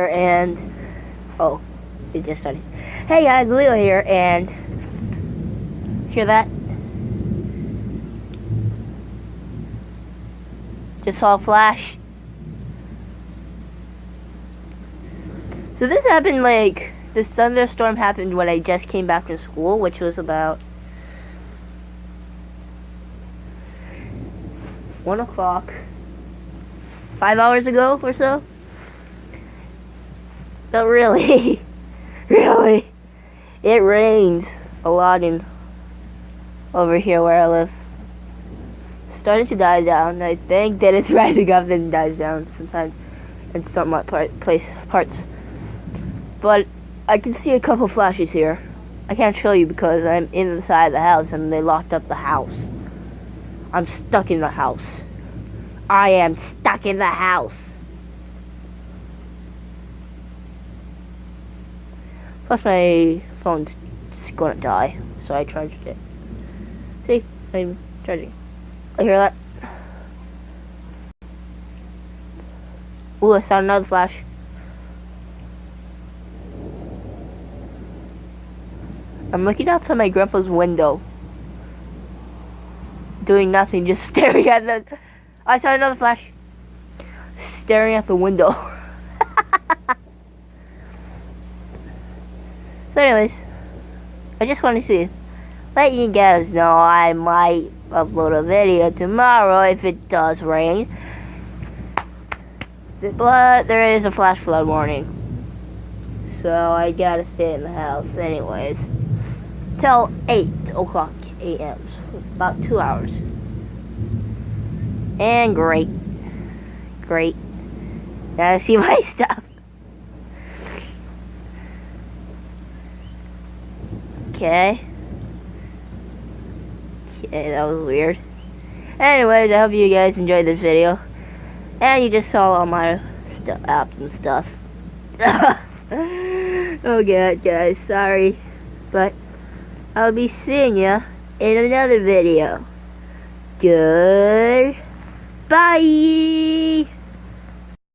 And oh, it just started. Hey guys, Leo here, and hear that? Just saw a flash. So this happened this thunderstorm happened when I just came back from school, which was about 1 o'clock, 5 hours ago or so. But really, really, it rains a lot over here where I live. It's starting to die down. I think that it's rising up and dies down sometimes in some parts. But I can see a couple flashes here. I can't show you because I'm inside the house and they locked up the house. I'm stuck in the house. I am stuck in the house. Plus my phone's gonna die, so I charged it. See, I'm charging. I hear that? Ooh, I saw another flash. I'm looking outside my grandpa's window. Doing nothing, just staring at the... I saw another flash. Staring at the window. So anyways, I just want to let you guys know I might upload a video tomorrow if it does rain. But there is a flash flood warning. So I gotta stay in the house anyways. Till 8 o'clock a.m. So about 2 hours. And great. Gotta see my stuff. Okay, that was weird. Anyways, I hope you guys enjoyed this video. And you just saw all my apps and stuff. Okay, guys, sorry. But I'll be seeing ya in another video. Goodbye.